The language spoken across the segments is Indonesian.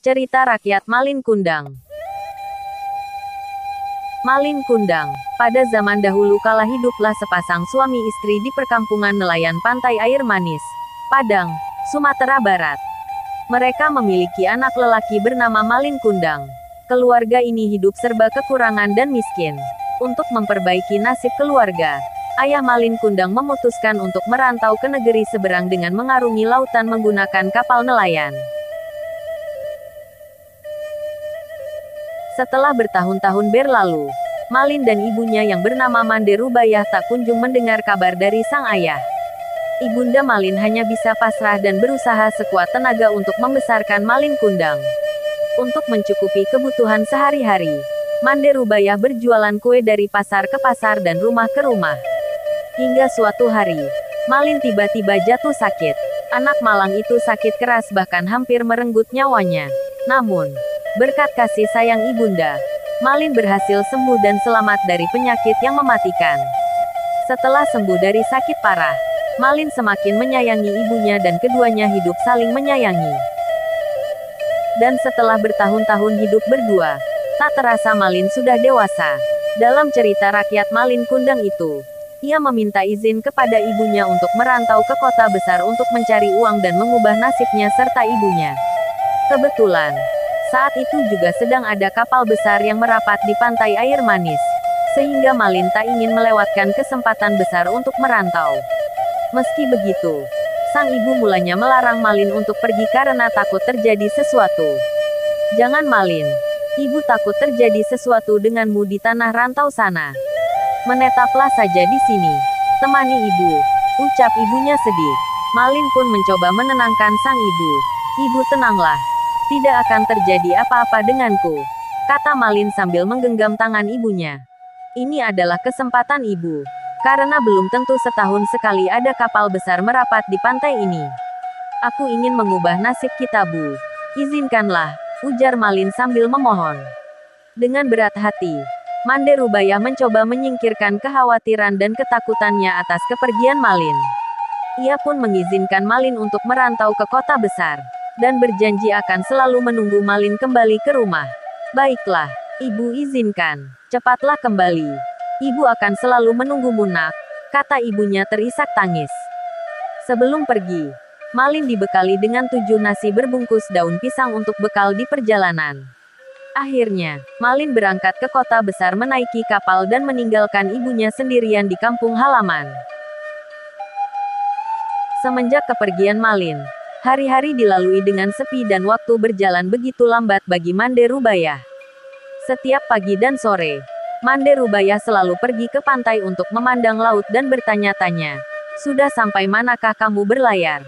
Cerita rakyat Malin Kundang. Malin Kundang. Pada zaman dahulu kala hiduplah sepasang suami istri di perkampungan nelayan pantai air manis, Padang, Sumatera Barat. Mereka memiliki anak lelaki bernama Malin Kundang. Keluarga ini hidup serba kekurangan dan miskin. Untuk memperbaiki nasib keluarga, ayah Malin Kundang memutuskan untuk merantau ke negeri seberang dengan mengarungi lautan menggunakan kapal nelayan. Setelah bertahun-tahun berlalu, Malin dan ibunya yang bernama Mande Rubayah tak kunjung mendengar kabar dari sang ayah. Ibunda Malin hanya bisa pasrah dan berusaha sekuat tenaga untuk membesarkan Malin Kundang. Untuk mencukupi kebutuhan sehari-hari, Mande Rubayah berjualan kue dari pasar ke pasar dan rumah ke rumah. Hingga suatu hari, Malin tiba-tiba jatuh sakit. Anak malang itu sakit keras bahkan hampir merenggut nyawanya. Namun, berkat kasih sayang ibunda, Malin berhasil sembuh dan selamat dari penyakit yang mematikan. Setelah sembuh dari sakit parah, Malin semakin menyayangi ibunya dan keduanya hidup saling menyayangi. Dan setelah bertahun-tahun hidup berdua, tak terasa Malin sudah dewasa. Dalam cerita rakyat Malin Kundang itu, ia meminta izin kepada ibunya untuk merantau ke kota besar untuk mencari uang dan mengubah nasibnya serta ibunya. Kebetulan, saat itu juga sedang ada kapal besar yang merapat di pantai air manis, sehingga Malin tak ingin melewatkan kesempatan besar untuk merantau. Meski begitu, sang ibu mulanya melarang Malin untuk pergi karena takut terjadi sesuatu. "Jangan Malin, ibu takut terjadi sesuatu denganmu di tanah rantau sana. Menetaplah saja di sini, temani ibu," ucap ibunya sedih. Malin pun mencoba menenangkan sang ibu. "Ibu tenanglah. Tidak akan terjadi apa-apa denganku," kata Malin sambil menggenggam tangan ibunya. "Ini adalah kesempatan ibu. Karena belum tentu setahun sekali ada kapal besar merapat di pantai ini. Aku ingin mengubah nasib kita, Bu. Izinkanlah," ujar Malin sambil memohon. Dengan berat hati, Mande Rubayah mencoba menyingkirkan kekhawatiran dan ketakutannya atas kepergian Malin. Ia pun mengizinkan Malin untuk merantau ke kota besar, dan berjanji akan selalu menunggu Malin kembali ke rumah. "Baiklah, ibu izinkan. Cepatlah kembali. Ibu akan selalu menunggumu nak," kata ibunya terisak tangis. Sebelum pergi, Malin dibekali dengan 7 nasi berbungkus daun pisang untuk bekal di perjalanan. Akhirnya, Malin berangkat ke kota besar menaiki kapal dan meninggalkan ibunya sendirian di kampung halaman. Semenjak kepergian Malin, hari-hari dilalui dengan sepi dan waktu berjalan begitu lambat bagi Mande Rubayah. Setiap pagi dan sore, Mande Rubayah selalu pergi ke pantai untuk memandang laut dan bertanya-tanya, "Sudah sampai manakah kamu berlayar,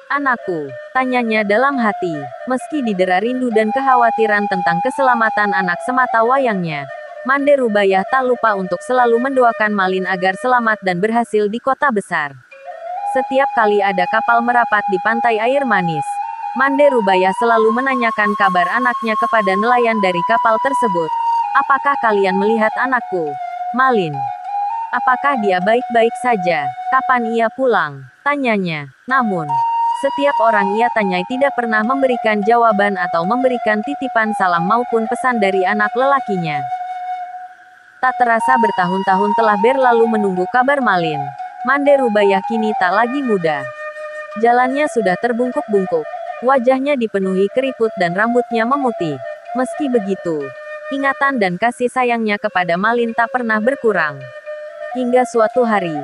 anakku?" tanyanya dalam hati. Meski didera rindu dan kekhawatiran tentang keselamatan anak semata wayangnya, Mande Rubayah tak lupa untuk selalu mendoakan Malin agar selamat dan berhasil di kota besar. Setiap kali ada kapal merapat di pantai air manis, Mande Rubayah selalu menanyakan kabar anaknya kepada nelayan dari kapal tersebut. "Apakah kalian melihat anakku, Malin? Apakah dia baik-baik saja? Kapan ia pulang?" tanyanya. Namun, setiap orang ia tanyai tidak pernah memberikan jawaban atau memberikan titipan salam maupun pesan dari anak lelakinya. Tak terasa bertahun-tahun telah berlalu menunggu kabar Malin. Mande Rubayah kini tak lagi muda. Jalannya sudah terbungkuk-bungkuk. Wajahnya dipenuhi keriput dan rambutnya memutih. Meski begitu, ingatan dan kasih sayangnya kepada Malin tak pernah berkurang. Hingga suatu hari,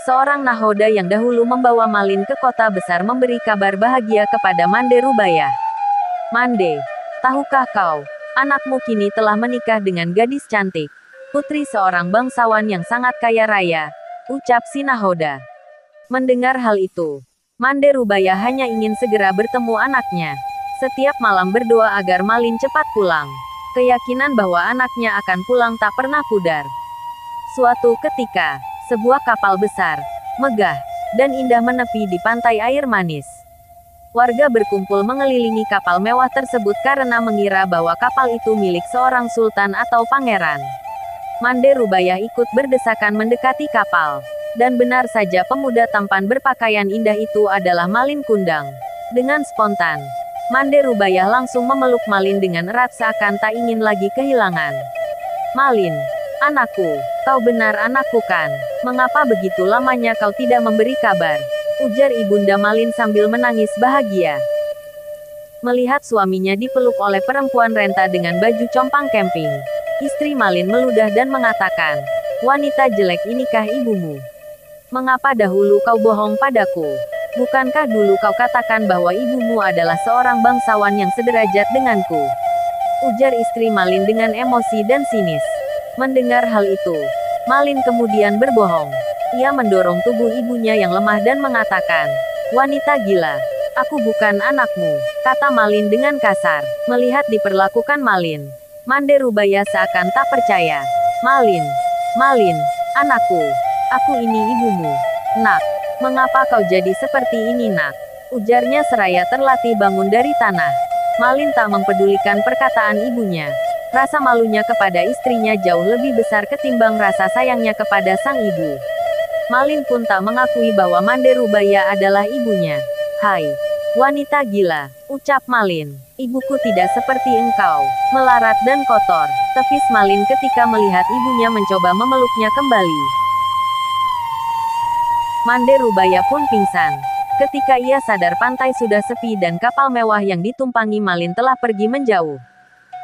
seorang nahoda yang dahulu membawa Malin ke kota besar memberi kabar bahagia kepada Mande Rubayah. "Mande, tahukah kau, anakmu kini telah menikah dengan gadis cantik, putri seorang bangsawan yang sangat kaya raya," ucap si nahoda. Mendengar hal itu, Mande Rubayah hanya ingin segera bertemu anaknya. Setiap malam berdoa agar Malin cepat pulang. Keyakinan bahwa anaknya akan pulang tak pernah pudar. Suatu ketika, sebuah kapal besar, megah, dan indah menepi di pantai air manis. Warga berkumpul mengelilingi kapal mewah tersebut karena mengira bahwa kapal itu milik seorang sultan atau pangeran. Mande Rubayah ikut berdesakan mendekati kapal. Dan benar saja pemuda tampan berpakaian indah itu adalah Malin Kundang. Dengan spontan, Mande Rubayah langsung memeluk Malin dengan erat seakan tak ingin lagi kehilangan. Malin, anakku, kau benar anakku kan? Mengapa begitu lamanya kau tidak memberi kabar? Ujar Ibunda Malin sambil menangis bahagia. Melihat suaminya dipeluk oleh perempuan renta dengan baju compang camping, istri Malin meludah dan mengatakan, "Wanita jelek inikah ibumu? Mengapa dahulu kau bohong padaku? Bukankah dulu kau katakan bahwa ibumu adalah seorang bangsawan yang sederajat denganku?" Ujar istri Malin dengan emosi dan sinis. Mendengar hal itu, Malin kemudian berbohong. Ia mendorong tubuh ibunya yang lemah dan mengatakan, "Wanita gila, aku bukan anakmu," kata Malin dengan kasar. Melihat diperlakukan Malin, Mande Rubayah seakan tak percaya. "Malin, Malin, anakku, aku ini ibumu. Nak, mengapa kau jadi seperti ini nak?" Ujarnya seraya terlatih bangun dari tanah. Malin tak mempedulikan perkataan ibunya. Rasa malunya kepada istrinya jauh lebih besar ketimbang rasa sayangnya kepada sang ibu. Malin pun tak mengakui bahwa Mande Rubayah adalah ibunya. "Hai, wanita gila," ucap Malin. "Ibuku tidak seperti engkau, melarat dan kotor," tepis Malin ketika melihat ibunya mencoba memeluknya kembali. Mande Rubayah pun pingsan. Ketika ia sadar pantai sudah sepi dan kapal mewah yang ditumpangi Malin telah pergi menjauh.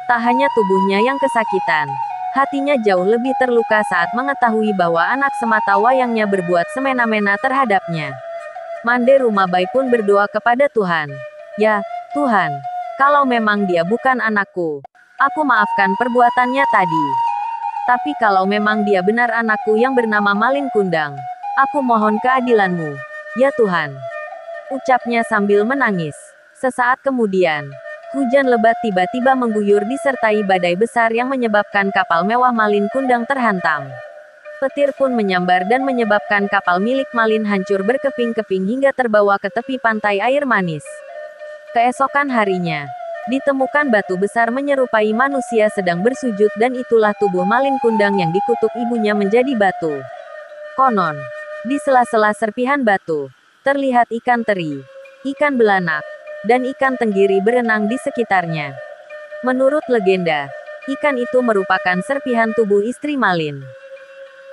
Tak hanya tubuhnya yang kesakitan, hatinya jauh lebih terluka saat mengetahui bahwa anak semata wayangnya berbuat semena-mena terhadapnya. Mande Rumabai pun berdoa kepada Tuhan. "Ya, Tuhan, kalau memang dia bukan anakku, aku maafkan perbuatannya tadi. Tapi kalau memang dia benar anakku yang bernama Malin Kundang, aku mohon keadilanmu, ya Tuhan," ucapnya sambil menangis. Sesaat kemudian, hujan lebat tiba-tiba mengguyur disertai badai besar yang menyebabkan kapal mewah Malin Kundang terhantam. Petir pun menyambar dan menyebabkan kapal milik Malin hancur berkeping-keping hingga terbawa ke tepi pantai air manis. Keesokan harinya, ditemukan batu besar menyerupai manusia sedang bersujud dan itulah tubuh Malin Kundang yang dikutuk ibunya menjadi batu. Konon, di sela-sela serpihan batu, terlihat ikan teri, ikan belanak, dan ikan tenggiri berenang di sekitarnya. Menurut legenda, ikan itu merupakan serpihan tubuh istri Malin.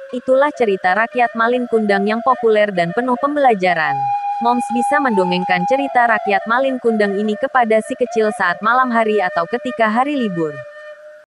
Itulah cerita rakyat Malin Kundang yang populer dan penuh pembelajaran. Moms bisa mendongengkan cerita rakyat Malin Kundang ini kepada si kecil saat malam hari atau ketika hari libur.